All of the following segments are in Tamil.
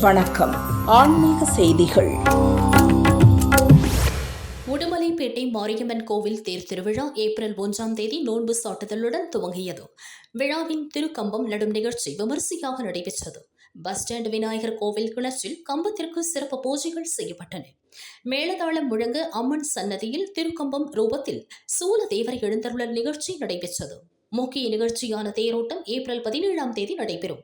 வணக்கம். ஆன்மீக செய்திகள். உடுமலைப்பேட்டை மாரியம்மன் கோவில் தேர் திருவிழா ஏப்ரல் 1 நோன்பு சாட்டுதலுடன் துவங்கியது. விழாவின் திருக்கம்பம் நடும் நிகழ்ச்சி விமரிசையாக நடைபெற்றது. பஸ் ஸ்டாண்ட் விநாயகர் கோவில் கிணற்றில் கம்பத்திற்கு சிறப்பு பூஜைகள் செய்யப்பட்டன. மேளதாளம் முழங்க அம்மன் சன்னதியில் திருக்கம்பம் ரூபத்தில் சூல தேவரை எழுந்தருளல் நிகழ்ச்சி நடைபெற்றது. முக்கிய நிகழ்ச்சியான தேரோட்டம் ஏப்ரல் 17 நடைபெறும்.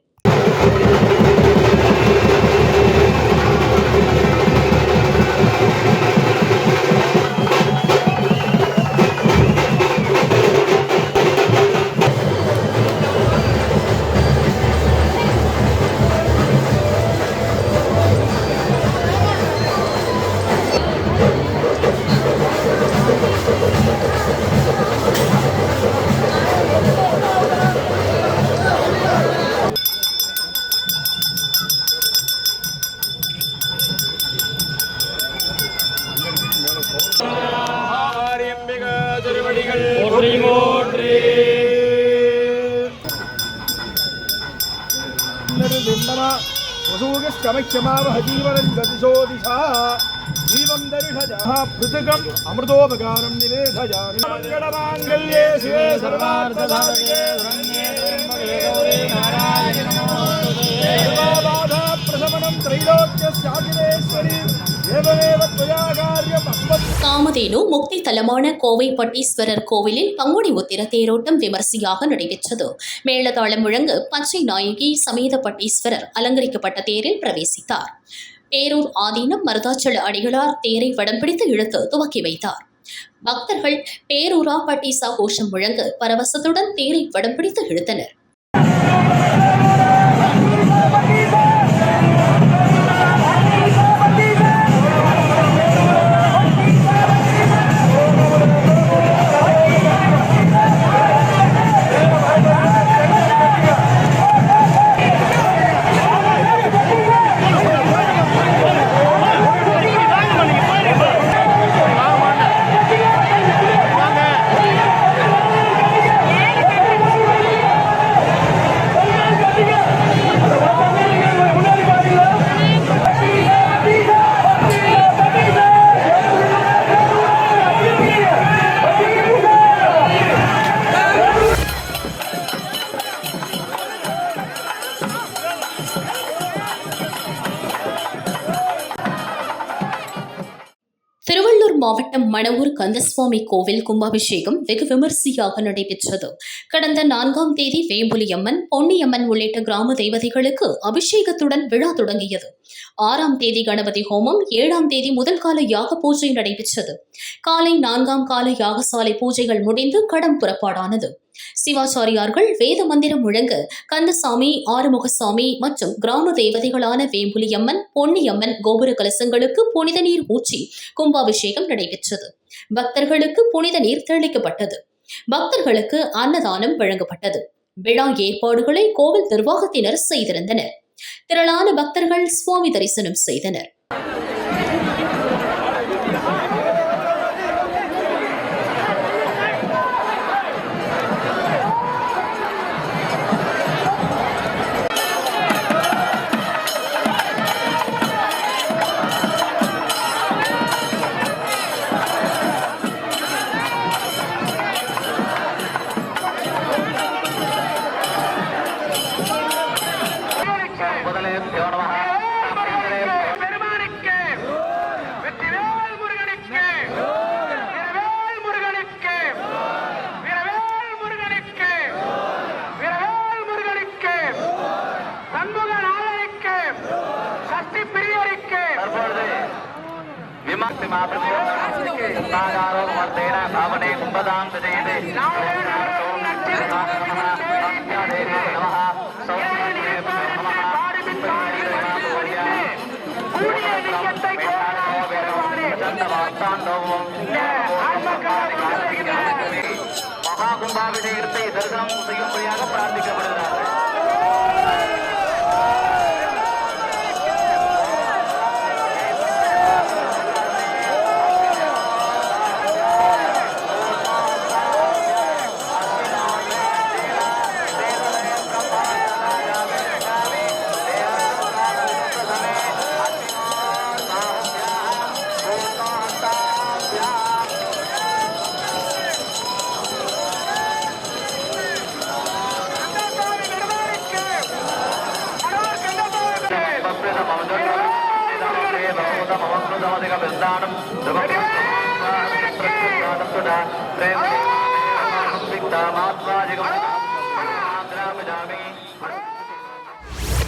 अमृतोपकारं निवेदयामि मंगलमांगल्ये शिवे सर्वार्थसाधके शरण्ये त्र्यंबके गौरी नारायणि नमोस्तुते सर्वबाधा प्रशमनं त्रैलोक्यस्याखिलेश्वरी देवदेव त्वया कार्यम् காமதேனு முக்தி தலமான கோவை பட்டீஸ்வரர் கோவிலில் பங்குனி உத்திர தேரோட்டம் விமரிசையாக நடைபெற்றது. மேளதாளம் முழங்க பச்சை நாயகி சமேத பட்டீஸ்வரர் அலங்கரிக்கப்பட்ட தேரில் பிரவேசித்தார். பேரூர் ஆதீனம் மருதாச்சல அடிகளார் தேரை வடம் பிடித்து இழுத்து துவக்கி வைத்தார். பக்தர்கள் பேரூரா பட்டீசா கோஷம் முழங்க பரவசத்துடன் தேரை வடம் பிடித்து இழுத்தனர். திருவள்ளூர் மாவட்டம் மணவூர் கந்தசுவாமி கோவில் கும்பாபிஷேகம் வெகு விமரிசையாக நடைபெற்றது. கடந்த 4 வேம்புலியம்மன், பொன்னியம்மன் உள்ளிட்ட கிராம தெய்வதைகளுக்கு அபிஷேகத்துடன் விழா தொடங்கியது. 6 கணபதி ஹோமம், 7 முதல் கால யாக பூஜை நடைபெற்றது. காலை 4 கால யாகசாலை பூஜைகள் முடிந்து கடம் புறப்பாடானது. சிவாச்சாரியார்கள் வேத மந்திரம் முழங்க கந்தசாமி, ஆறுமுகசாமி மற்றும் கிராம தேவதைகளான வேம்புலியம்மன், பொன்னியம்மன் கோபுர கலசங்களுக்கு புனித நீர் ஊற்றி கும்பாபிஷேகம் நடைபெற்றது. பக்தர்களுக்கு புனித நீர் தெளிக்கப்பட்டது. பக்தர்களுக்கு அன்னதானம் வழங்கப்பட்டது. விழா ஏற்பாடுகளை கோவில் நிர்வாகத்தினர் செய்திருந்தனர். திரளான பக்தர்கள் சுவாமி தரிசனம் செய்தனர். மகாகும்பாபிஷேகத்தை தரிசனம் செய்யும்படியாக பிரார்த்திக்கப்படுகிறார்கள்.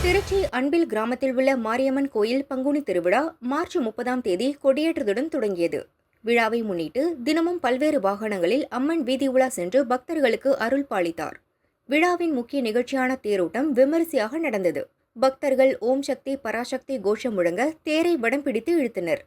திருச்சி அன்பில் கிராமத்தில் உள்ள மாரியம்மன் கோயில் பங்குனி திருவிழா மார்ச் 30ஆம் தேதி கொடியேற்றத்துடன் தொடங்கியது. விழாவை முன்னிட்டு தினமும் பல்வேறு வாகனங்களில் அம்மன் வீதி உலா சென்று பக்தர்களுக்கு அருள் பாலித்தார். விழாவின் முக்கிய நிகழ்ச்சியான தேரோட்டம் விமரிசையாக நடந்தது. பக்தர்கள் ஓம் சக்தி பராசக்தி கோஷம் முழங்க தேரை வடம் பிடித்து இழுத்தனர்.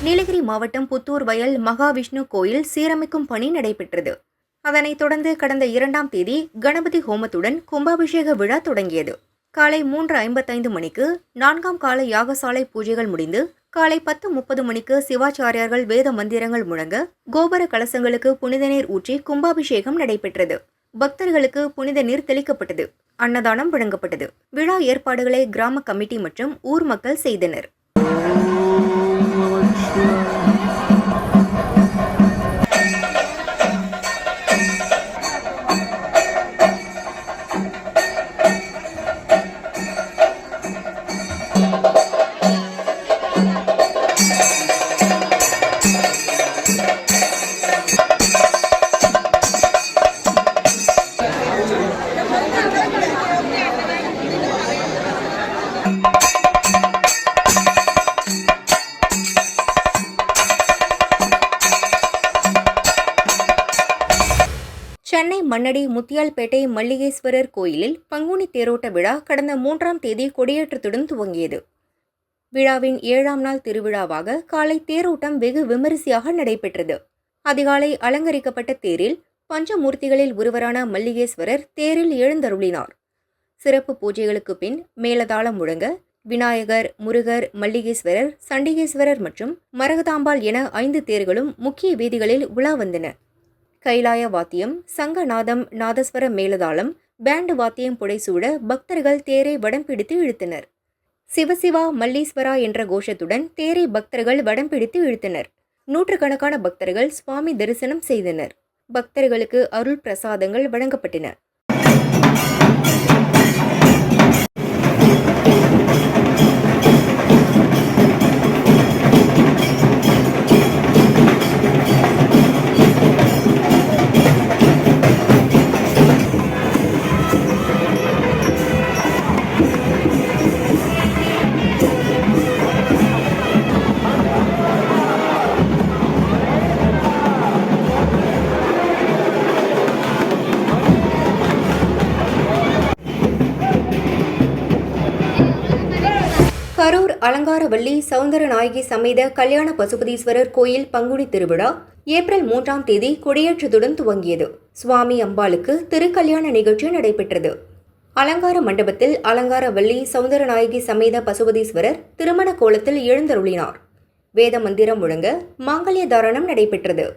நீலகிரி மாவட்டம் புத்தூர் வயல் மகாவிஷ்ணு கோயில் சீரமைக்கும் பணி நடைபெற்றது. அதனைத் தொடர்ந்து கடந்த 2ஆம் தேதி கணபதி ஹோமத்துடன் கும்பாபிஷேக விழா தொடங்கியது. காலை 3:55 மணிக்கு 4ஆம் கால யாகசாலை பூஜைகள் முடிந்து காலை 10:30 மணிக்கு சிவாச்சாரியார்கள் வேத மந்திரங்கள் முழங்க கோபுர கலசங்களுக்கு புனித நீர் ஊற்றி கும்பாபிஷேகம் நடைபெற்றது. பக்தர்களுக்கு புனித நீர் தெளிக்கப்பட்டது. அன்னதானம் வழங்கப்பட்டது. விழா ஏற்பாடுகளை கிராம கமிட்டி மற்றும் ஊர் மக்கள் செய்தனர். சென்னை மண்ணடி முத்தியால்பேட்டை மல்லிகேஸ்வரர் கோயிலில் பங்குனி தேரோட்ட விழா கடந்த 3ஆம் தேதி கொடியேற்றத்துடன் துவங்கியது. விழாவின் 7ஆம் நாள் திருவிழாவாக காலை தேரோட்டம் வெகு விமரிசையாக நடைபெற்றது. அதிகாலை அலங்கரிக்கப்பட்ட தேரில் பஞ்சமூர்த்திகளில் ஒருவரான மல்லிகேஸ்வரர் தேரில் எழுந்தருளினார். சிறப்பு பூஜைகளுக்கு பின் மேலதாளம் முழங்க விநாயகர், முருகர், மல்லிகேஸ்வரர், சண்டிகேஸ்வரர் மற்றும் மரகதாம்பாள் என 5 தேர்களும் முக்கிய வீதிகளில் உலா வந்தன. கைலாய வாத்தியம், சங்கநாதம், நாதஸ்வர மேலதாளம், பேண்டு வாத்தியம் புடைசூட பக்தர்கள் தேரை வடம் பிடித்து இழுத்தனர். சிவசிவா மல்லீஸ்வரா என்ற கோஷத்துடன் தேரை பக்தர்கள் வடம் பிடித்து இழுத்தனர். நூற்றுக்கணக்கான பக்தர்கள் சுவாமி தரிசனம் செய்தனர். பக்தர்களுக்கு அருள் பிரசாதங்கள் வழங்கப்பட்டன. கரூர் அலங்காரவல்லி சவுந்தரநாயகி சமேத கல்யாண பசுபதீஸ்வரர் கோயில் பங்குனி திருவிழா ஏப்ரல் 3ஆம் தேதி கொடியேற்றத்துடன் துவங்கியது. சுவாமி அம்பாளுக்கு திருக்கல்யாண நிகழ்ச்சி நடைபெற்றது. அலங்கார மண்டபத்தில் அலங்காரவல்லி சவுந்தரநாயகி சமேத பசுபதீஸ்வரர் திருமண கோலத்தில் எழுந்தருளினார். வேத மந்திரம் முழங்க மாங்கல்ய தாரணம் நடைபெற்றது.